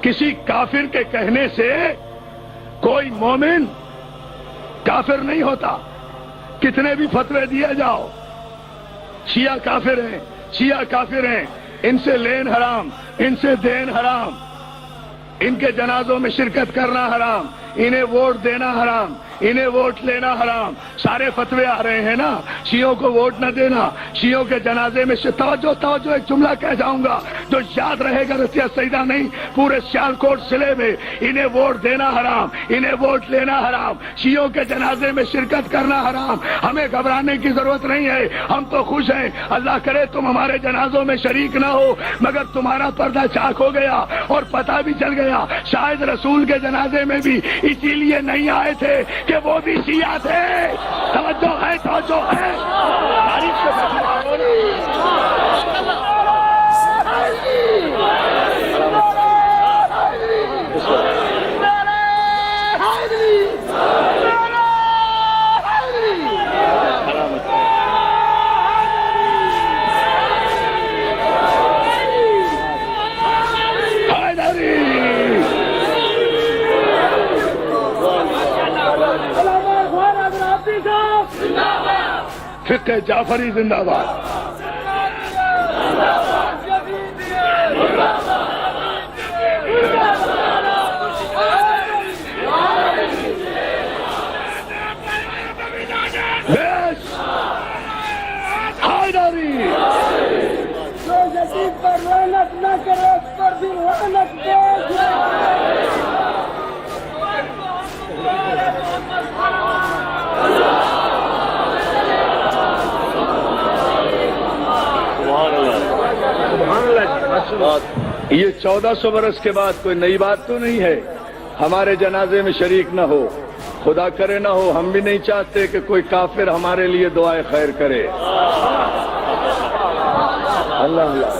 کسی کافر کے کہنے سے کوئی مومن کافر نہیں ہوتا. کتنے بھی فتوے دیا جاؤ، شیعہ کافر ہیں، شیعہ کافر ہیں، ان سے لین حرام، ان سے دین حرام، ان کے جنازوں میں شرکت کرنا حرام، انہیں ووٹ دینا حرام، انہیں ووٹ لینا حرام. سارے فتوے آ رہے ہیں نا، شیعوں کو ووٹ نہ دینا، شیعوں کے جنازے میں توجہ ایک جملہ کہہ جاؤں گا جو یاد رہے گا، رسیہ سیدہ نہیں پورے سیالکوٹ ضلع میں. انہیں ووٹ دینا حرام، انہیں ووٹ لینا حرام، شیعوں کے جنازے میں شرکت کرنا حرام. ہمیں گھبرانے کی ضرورت نہیں ہے، ہم تو خوش ہیں. اللہ کرے تم ہمارے جنازوں میں شریک نہ ہو، مگر تمہارا پردہ چاک ہو گیا اور پتہ بھی چل گیا. شاید رسول کے جنازے میں بھی اسی لیے نہیں آئے تھے کہ وہ بھی شیعہ تھے. توجہ ہے، توجہ ہے. تاریخ سے فقہ جعفری زندہ باد. حیدری جو یزید پر لعنت نہ کرے اس پر بھی لعنت یہ 1400 برس کے بعد کوئی نئی بات تو نہیں ہے. ہمارے جنازے میں شریک نہ ہو، خدا کرے نہ ہو. ہم بھی نہیں چاہتے کہ کوئی کافر ہمارے لیے دعائے خیر کرے. اللہ اللہ.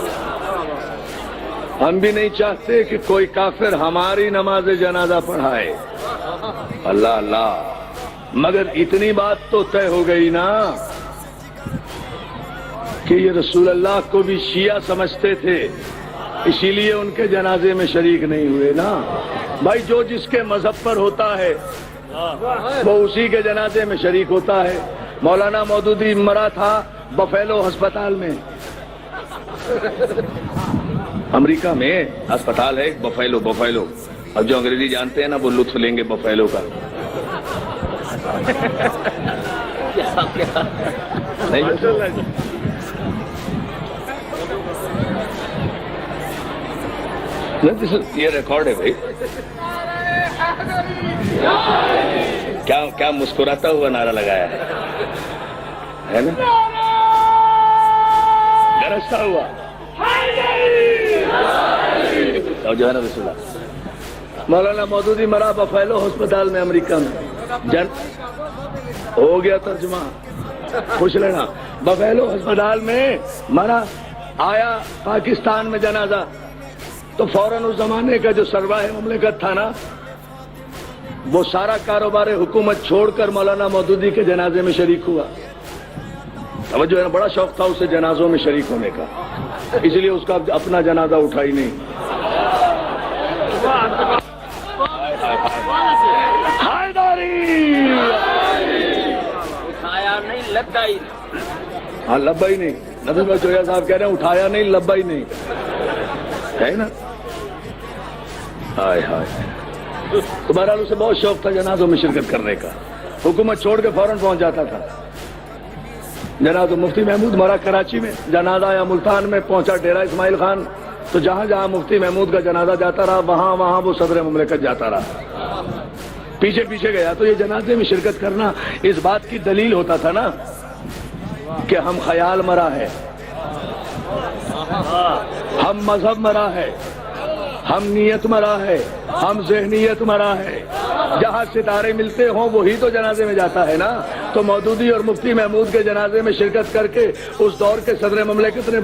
ہم بھی نہیں چاہتے کہ کوئی کافر ہماری نماز جنازہ پڑھائے. اللہ اللہ. مگر اتنی بات تو طے ہو گئی نا کہ یہ رسول اللہ کو بھی شیعہ سمجھتے تھے، اسی لیے ان کے جنازے میں شریک نہیں ہوئے نا. بھائی جو جس کے مذہب پر ہوتا ہے وہ اسی کے جنازے میں شریک ہوتا ہے. مولانا مودودی مرا تھا بفیلو ہسپتال میں، امریکہ میں ہسپتال ہے بفیلو. اب جو انگریزی جانتے ہیں نا وہ لطف لیں گے بفیلو کا. یہ ریکارڈ ہے بھائی. کیا مسکراتا ہوا نعرہ لگایا ہے نا، گرجتا ہوا جو ہے نا رسول اللہ. مولانا مودودی مرا بفیلو ہسپتال میں امریکہ میں. ہو گیا ترجمہ، خوش لینا. بفیلو ہسپتال میں مرا، آیا پاکستان میں جنازہ تو فوراً اس زمانے کا جو سربراہ مملکت تھا نا وہ سارا کاروبار حکومت چھوڑ کر مولانا مودودی کے جنازے میں شریک ہوا. توجہ ہے نا، بڑا شوق تھا اسے جنازوں میں شریک ہونے کا، اس لیے اس کا اپنا جنازہ اٹھائی نہیں. اٹھایا نہیں، لبا ہی. ہاں لبا ہی نہیں. نبی بھائی چویا صاحب کہہ رہے ہیں اٹھایا نہیں، لبا ہی نہیں ہے نا. ہائے ہائے. تو بہرحال اسے بہت شوق تھا جنازوں میں شرکت کرنے کا، حکومت چھوڑ کے فوراً پہنچ جاتا تھا. جناب مفتی محمود مرا کراچی میں، جنازہ یا ملتان میں پہنچا ڈیرہ اسماعیل خان، تو جہاں جہاں مفتی محمود کا جنازہ جاتا رہا وہاں وہاں وہ صدر مملکت جاتا رہا، پیچھے پیچھے گیا. تو یہ جنازے میں شرکت کرنا اس بات کی دلیل ہوتا تھا نا کہ ہم خیال مرا ہے، ہم مذہب مرا ہے، ہم نیت مرا ہے، ہم ذہنیت مرا ہے. جہاں ستارے ملتے ہوں وہی تو جنازے میں جاتا ہے نا. تو مودودی اور مفتی محمود کے جنازے میں شرکت کر کے اس دور کے صدر مملکت نے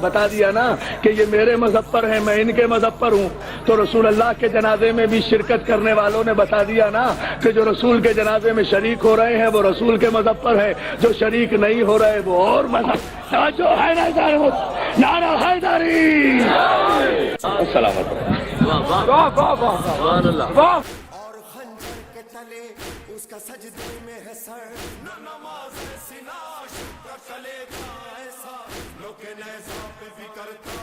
بتا دیا نا کہ یہ میرے مذہب پر ہیں، میں ان کے مذہب پر ہوں. تو رسول اللہ کے جنازے میں بھی شرکت کرنے والوں نے بتا دیا نا کہ جو رسول کے جنازے میں شریک ہو رہے ہیں وہ رسول کے مذہب پر ہے، جو شریک نہیں ہو رہے وہ اور مذہب. جو ہے نا نعرہ حیدری. السلام علیکم. اور خنجر کے تلے اس کا سجدے میں ہے سر، نہ نماز ہے سینہ، شکر کلے کا ایسا لوگ نیزہ پہ بھی کرتا